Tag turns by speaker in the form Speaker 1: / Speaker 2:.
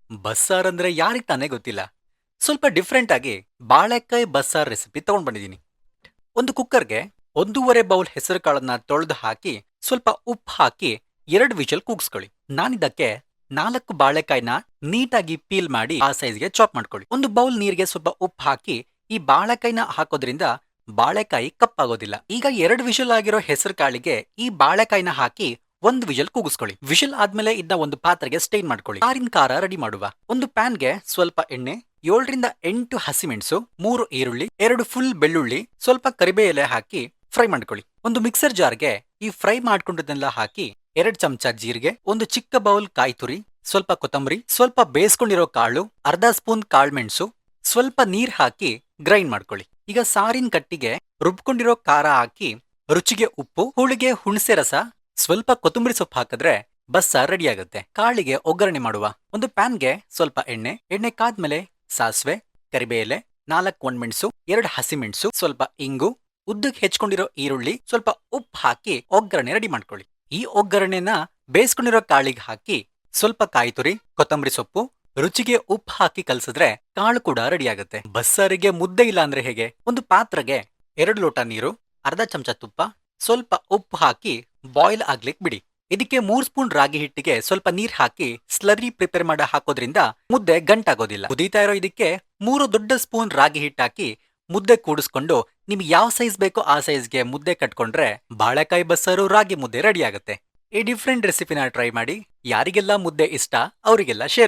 Speaker 1: ಬಸ್ಸಾರ್ ಅಂದ್ರೆ ಯಾರಿಗ್ ತಾನೇ ಗೊತ್ತಿಲ್ಲ. ಸ್ವಲ್ಪ ಡಿಫ್ರೆಂಟ್ ಆಗಿ ಬಾಳೆಕಾಯಿ ಬಸ್ಸಾರ್ ರೆಸಿಪಿ ತಗೊಂಡ್ ಬಂದಿದ್ದೀನಿ. ಒಂದು ಕುಕ್ಕರ್ಗೆ 1.5 ಬೌಲ್ ಹೆಸರು ಕಾಳನ್ನ ತೊಳೆದು ಹಾಕಿ ಸ್ವಲ್ಪ ಉಪ್ಪು ಹಾಕಿ 2 ವಿಷಲ್ ಕೂಗಿಸ್ಕೊಳ್ಳಿ. ನಾನಿದಕ್ಕೆ 4 ಬಾಳೆಕಾಯಿನ ನೀಟಾಗಿ ಪೀಲ್ ಮಾಡಿ ಆ ಸೈಜ್ಗೆ ಚಾಪ್ ಮಾಡ್ಕೊಳ್ಳಿ. ಒಂದು ಬೌಲ್ ನೀರಿಗೆ ಸ್ವಲ್ಪ ಉಪ್ಪು ಹಾಕಿ ಈ ಬಾಳೆಕಾಯಿನ ಹಾಕೋದ್ರಿಂದ ಬಾಳೆಕಾಯಿ ಕಪ್ಪಾಗೋದಿಲ್ಲ. ಈಗ 2 ವಿಷಲ್ ಆಗಿರೋ ಹೆಸರು ಕಾಳಿಗೆ ಈ ಬಾಳೆಕಾಯಿನ ಹಾಕಿ 1 ವಿಷಲ್ ಕೂಗಿಸ್ಕೊಳ್ಳಿ. ವಿಷಲ್ ಆದ್ಮೇಲೆ ಇದನ್ನ ಒಂದು ಪಾತ್ರೆಗೆ ಸ್ಟೈನ್ ಮಾಡ್ಕೊಳ್ಳಿ. ಕಾರಿನ ಖಾರ ರೆಡಿ ಮಾಡುವ. ಒಂದು ಪ್ಯಾನ್ಗೆ ಸ್ವಲ್ಪ ಎಣ್ಣೆ, 7ರಿಂದ 8 ಹಸಿಮೆಣಸು, 3 ಈರುಳ್ಳಿ, 2 ಫುಲ್ ಬೆಳ್ಳುಳ್ಳಿ, ಸ್ವಲ್ಪ ಕರಿಬೇ ಎಲೆ ಹಾಕಿ ಫ್ರೈ ಮಾಡ್ಕೊಳ್ಳಿ. ಒಂದು ಮಿಕ್ಸರ್ ಜಾರ್ಗೆ ಈ ಫ್ರೈ ಮಾಡ್ಕೊಂಡಿದ್ದನ್ನೆಲ್ಲ ಹಾಕಿ 2 ಚಮಚ ಜೀರಿಗೆ, ಒಂದು ಚಿಕ್ಕ ಬೌಲ್ ಕಾಯಿ ತುರಿ, ಸ್ವಲ್ಪ ಕೊತ್ತಂಬರಿ, ಸ್ವಲ್ಪ ಬೇಯಿಸ್ಕೊಂಡಿರೋ ಕಾಳು, ಅರ್ಧ ಸ್ಪೂನ್ ಕಾಳ್ಮೆಣಸು, ಸ್ವಲ್ಪ ನೀರ್ ಹಾಕಿ ಗ್ರೈಂಡ್ ಮಾಡ್ಕೊಳ್ಳಿ. ಈಗ ಸಾರಿನ ಕಟ್ಟಿಗೆ ರುಬ್ಕೊಂಡಿರೋ ಖಾರ ಹಾಕಿ ರುಚಿಗೆ ಉಪ್ಪು, ಹುಳಿಗೆ ಹುಣಸೆ ರಸ, ಸ್ವಲ್ಪ ಕೊತ್ತಂಬರಿ ಸೊಪ್ಪು ಹಾಕಿದ್ರೆ ಬಸ್ಸಾರ್ ರೆಡಿ ಆಗುತ್ತೆ. ಕಾಳಿಗೆ ಒಗ್ಗರಣೆ ಮಾಡುವ. ಒಂದು ಪ್ಯಾನ್ಗೆ ಸ್ವಲ್ಪ ಎಣ್ಣೆ ಕಾದ್ಮೇಲೆ ಸಾಸಿವೆ, ಕರಿಬೇ ಎಲೆ, 4 ಒಣಮೆಣಸು, 2 ಹಸಿಮೆಣಸು, ಸ್ವಲ್ಪ ಇಂಗು, ಉದ್ದಕ್ಕೆ ಹೆಚ್ಕೊಂಡಿರೋ ಈರುಳ್ಳಿ, ಸ್ವಲ್ಪ ಉಪ್ಪು ಹಾಕಿ ಒಗ್ಗರಣೆ ರೆಡಿ ಮಾಡ್ಕೊಳ್ಳಿ. ಈ ಒಗ್ಗರಣೆನ ಬೇಯಿಸ್ಕೊಂಡಿರೋ ಕಾಳಿಗೆ ಹಾಕಿ ಸ್ವಲ್ಪ ಕಾಯಿ ತುರಿ, ಕೊತ್ತಂಬರಿ ಸೊಪ್ಪು, ರುಚಿಗೆ ಉಪ್ಪು ಹಾಕಿ ಕಲಸಿದ್ರೆ ಕಾಳು ಕೂಡ ರೆಡಿ ಆಗುತ್ತೆ. ಬಸ್ಸಾರಿಗೆ ಮುದ್ದೆ ಇಲ್ಲ ಅಂದ್ರೆ ಹೇಗೆ? ಒಂದು ಪಾತ್ರೆಗೆ 2 ಲೋಟ ನೀರು, ಅರ್ಧ ಚಮಚ ತುಪ್ಪ, ಸ್ವಲ್ಪ ಉಪ್ಪು ಹಾಕಿ ಬಾಯ್ಲ್ ಆಗ್ಲಿಕ್ ಬಿಡಿ. ಇದಕ್ಕೆ 3 ಸ್ಪೂನ್ ರಾಗಿ ಹಿಟ್ಟಿಗೆ ಸ್ವಲ್ಪ ನೀರ್ ಹಾಕಿ ಸ್ಲರಿ ಪ್ರಿಪೇರ್ ಮಾಡಿ ಹಾಕೋದ್ರಿಂದ ಮುದ್ದೆ ಗಂಟಾಗೋದಿಲ್ಲ. ಕುದೀತಾ ಇರೋ ಇದಕ್ಕೆ 3 ದೊಡ್ಡ ಸ್ಪೂನ್ ರಾಗಿ ಹಿಟ್ಟು ಹಾಕಿ ಮುದ್ದೆ ಕೂಡಿಸ್ಕೊಂಡು ನಿಮ್ಗೆ ಯಾವ ಸೈಜ್ ಬೇಕೋ ಆ ಸೈಜ್ಗೆ ಮುದ್ದೆ ಕಟ್ಕೊಂಡ್ರೆ ಬಾಳೆಕಾಯಿ ಬಸ್ಸಾರು ರಾಗಿ ಮುದ್ದೆ ರೆಡಿ ಆಗುತ್ತೆ. ಈ ಡಿಫ್ರೆಂಟ್ ರೆಸಿಪಿನ ಟ್ರೈ ಮಾಡಿ. ಯಾರಿಗೆಲ್ಲ ಮುದ್ದೆ ಇಷ್ಟ ಅವರಿಗೆಲ್ಲ ಶೇರ್